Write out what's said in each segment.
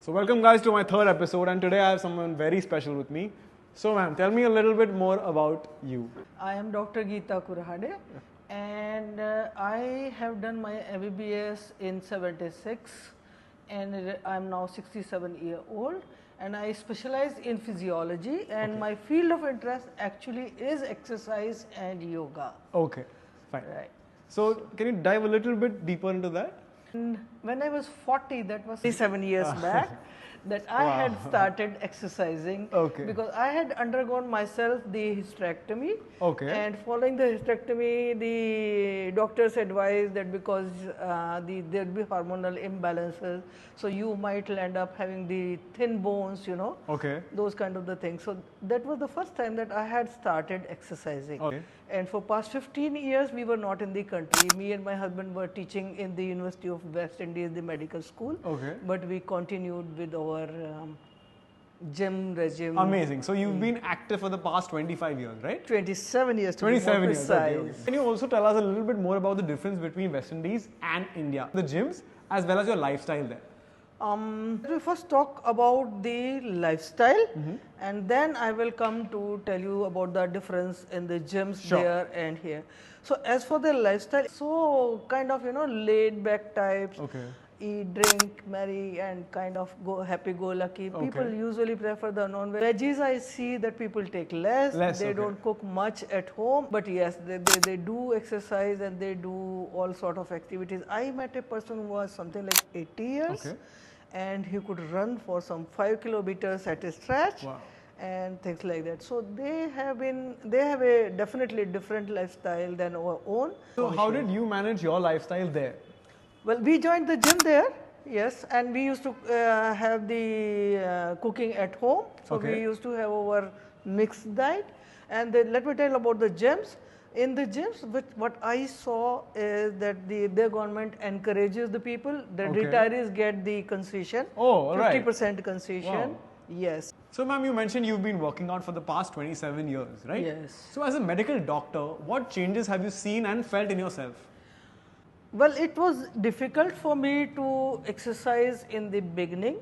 So welcome guys to my third episode, and today I have someone very special with me. So ma'am, tell me a little bit more about you. I am Dr. Geeta and I have done my MBBS in 76 and I am now 67-year-old and I specialize in physiology and my field of interest actually is exercise and yoga. Okay, fine. Right. So can you dive a little bit deeper into that? And when I was 40, that was 7 years back, that I had started exercising because I had undergone myself the hysterectomy. And following the hysterectomy, the doctors advised that because there'd be hormonal imbalances, so you might end up having the thin bones, you know, those kind of the things. So that was the first time that I had started exercising. And for past 15 years, we were not in the country. Me and my husband were teaching in the University of West Indies, the medical school. But we continued with our gym regime. Amazing. So you've been active for the past 25 years, right? 27 years to 27 be more years. precise. Can you also tell us a little bit more about the difference between West Indies and India, the gyms, as well as your lifestyle there? We first talk about the lifestyle and then I will come to tell you about the difference in the gyms there and here. So as for the lifestyle, so kind of, you know, laid back types, eat, drink, marry and kind of go happy-go-lucky. People usually prefer the non-veg. Veggies I see that people take less they don't cook much at home, but yes, they do exercise and they do all sort of activities. I met a person who was something like 80 years and he could run for some 5 kilometers at a stretch and things like that. So they have a definitely different lifestyle than our own. So how did you manage your lifestyle there? Well, we joined the gym there, yes, and we used to have the cooking at home. So we used to have our mixed diet. And then let me tell you about the gyms. In the gyms, what I saw is that the government encourages the people. The retirees get the concession, 50% concession. Yes. So ma'am, you mentioned you've been working out for the past 27 years, right? Yes. So as a medical doctor, what changes have you seen and felt in yourself? Well, it was difficult for me to exercise in the beginning,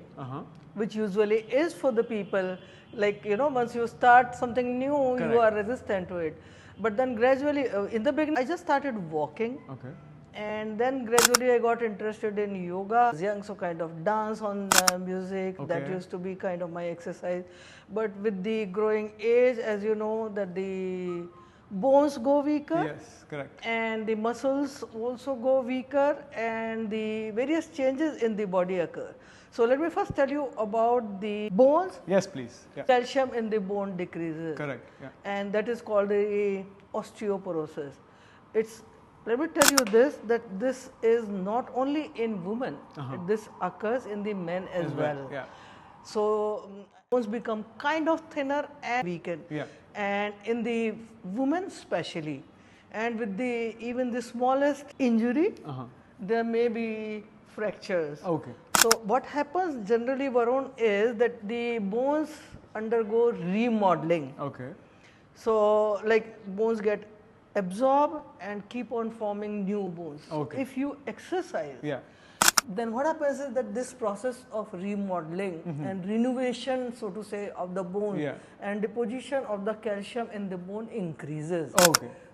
which usually is for the people. Like, you know, once you start something new, you are resistant to it. But then gradually, in the beginning, I just started walking. And then gradually I got interested in yoga. Young, so kind of dance on music, that used to be kind of my exercise. But with the growing age, as you know, that the bones go weaker. Yes, correct. And the muscles also go weaker and the various changes in the body occur. So let me first tell you about the bones. Yes, please. Calcium in the bone decreases. Correct. And that is called the osteoporosis. Let me tell you this, that this is not only in women, this occurs in the men as well. So bones become kind of thinner and weaken. And in the women especially, and with even the smallest injury, there may be fractures. So what happens generally, Varun, is that the bones undergo remodeling. So like bones get absorbed and keep on forming new bones. If you exercise, then what happens is that this process of remodeling and renovation, so to say, of the bone and deposition of the calcium in the bone increases.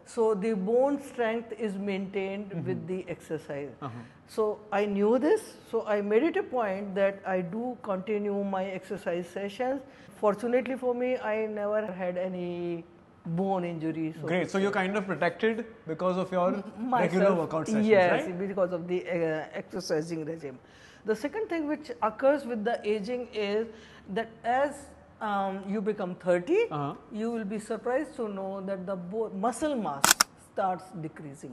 So the bone strength is maintained with the exercise. So I knew this, so I made it a point that I do continue my exercise sessions. Fortunately for me, I never had any bone injuries. Great. So you're kind of protected because of your regular workout sessions, right? Because of the exercising regime. The second thing which occurs with the aging is that as you become 30, you will be surprised to know that the muscle mass starts decreasing.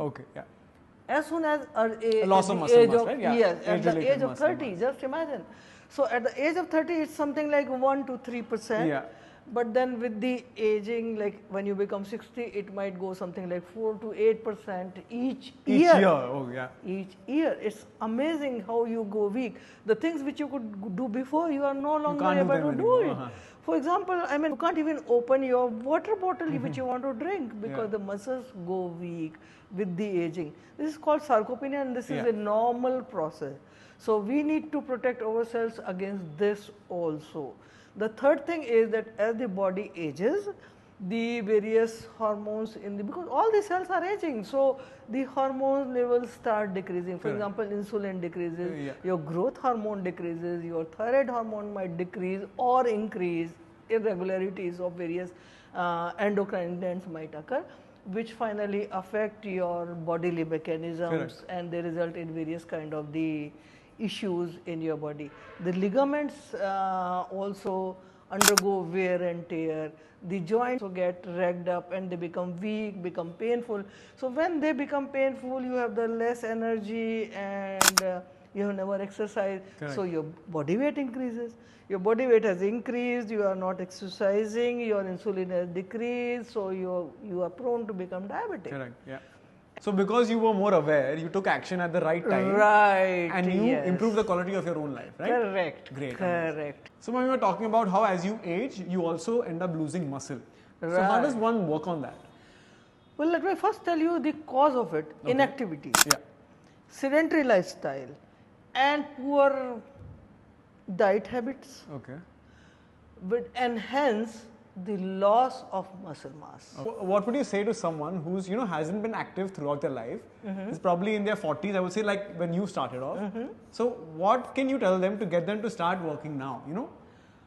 As soon as a loss of muscle mass, right? Yes, at the age of 30, just imagine. So at the age of 30, it's something like 1 to 3%. But then with the aging, like when you become 60, it might go something like 4 to 8% each year. Each year. It's amazing how you go weak. The things which you could do before, you are no longer able to do it. For example, I mean, you can't even open your water bottle which you want to drink because the muscles go weak with the aging. This is called sarcopenia and this is a normal process. So we need to protect ourselves against this also. The third thing is that as the body ages, the various hormones because all the cells are aging, so the hormone levels start decreasing. For example, insulin decreases, your growth hormone decreases, your thyroid hormone might decrease or increase, irregularities of various endocrine glands might occur, which finally affect your bodily mechanisms and they result in various kind of the issues in your body. The ligaments also undergo wear and tear. The joints also get ragged up and they become weak, become painful. So when they become painful, you have the less energy and you have never exercised. So your body weight increases. Your body weight has increased, you are not exercising, your insulin has decreased, so you are prone to become diabetic. Correct, yeah. So because you were more aware, you took action at the right time. Right. And you improved the quality of your own life, right? Correct. Great. Correct. Amazing. So when we were talking about how as you age, you also end up losing muscle. Right. So how does one work on that? Well, let me first tell you the cause of it. Inactivity. Yeah. Sedentary lifestyle and poor diet habits. Okay. But enhance the loss of muscle mass. What would you say to someone who's hasn't been active throughout their life? Is probably in their 40s, I would say, like when you started off. So what can you tell them to get them to start working now?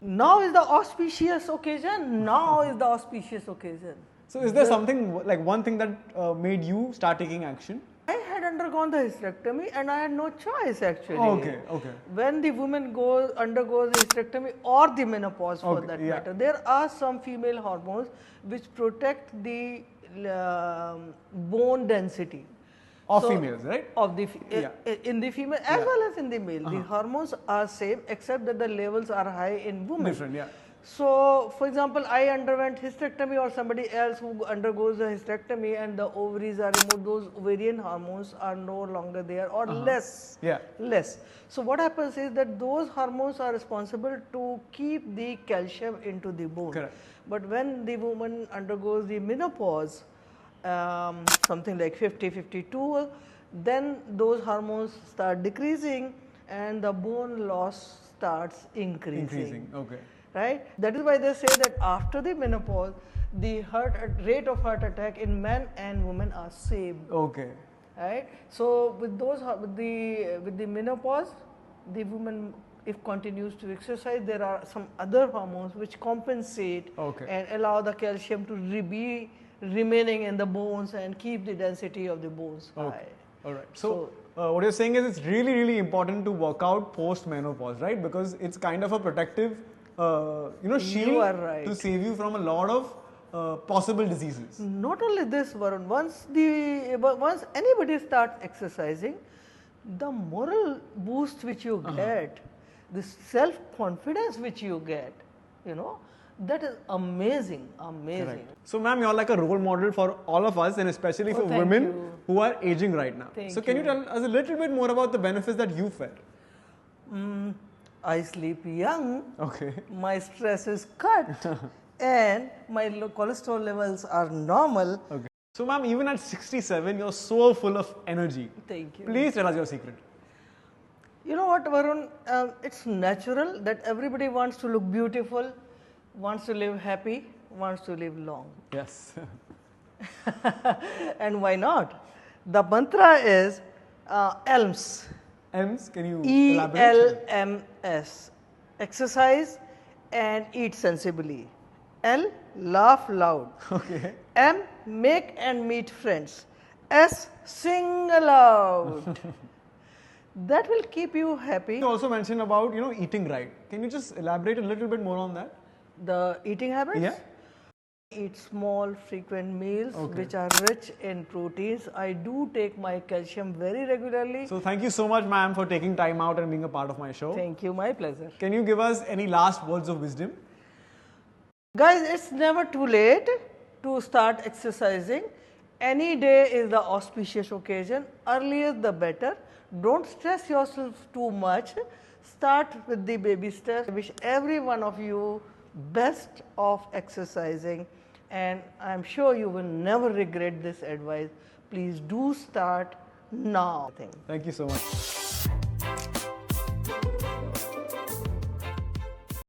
Now is the auspicious occasion. Now is the auspicious occasion. So is there something like one thing that made you start taking action? I had undergone the hysterectomy and I had no choice actually. Okay. When the woman undergoes the hysterectomy or the menopause for that matter, there are some female hormones which protect the bone density. Of females, right? Of the in the female as well as in the male. The hormones are same except that the levels are high in women. Different, yeah. So, for example, I underwent hysterectomy or somebody else who undergoes a hysterectomy and the ovaries are removed, those ovarian hormones are no longer there or less. Less. So, what happens is that those hormones are responsible to keep the calcium into the bone. Correct. But when the woman undergoes the menopause, something like 50, 52, then those hormones start decreasing and the bone loss starts increasing. Okay. Right? That is why they say that after the menopause, the rate of heart attack in men and women are same. Okay. Right? So with the menopause, the woman, if continues to exercise, there are some other hormones which compensate and allow the calcium to be remaining in the bones and keep the density of the bones high. All right. So what you're saying is it's really, really important to work out post menopause, right? Because it's kind of a protective shield to save you from a lot of possible diseases. Not only this, Varun, once anybody starts exercising, the moral boost which you get, the self-confidence which you get, that is amazing. Correct. So ma'am, you're like a role model for all of us and especially for women who are aging right now. So can you tell us a little bit more about the benefits that you felt? I sleep young, okay. My stress is cut and my cholesterol levels are normal. Okay. So ma'am, even at 67, you're so full of energy. Thank you. Please tell us your secret. You know what, Varun, it's natural that everybody wants to look beautiful, wants to live happy, wants to live long. Yes. And why not? The mantra is ELMS. ELMS, can you elaborate? ELMS. Exercise and eat sensibly. L, laugh loud. Okay. M, make and meet friends. S, sing aloud. That will keep you happy. You also mentioned about, eating right. Can you just elaborate a little bit more on that? The eating habits? Yeah. Eat small, frequent meals which are rich in proteins. I do take my calcium very regularly. So thank you so much, ma'am, for taking time out and being a part of my show. Thank you, my pleasure. Can you give us any last words of wisdom? Guys, it's never too late to start exercising. Any day is the auspicious occasion. Earlier the better. Don't stress yourself too much. Start with the baby steps. I wish every one of you best of exercising, and I'm sure you will never regret this advice. Please do start now. Thank you so much.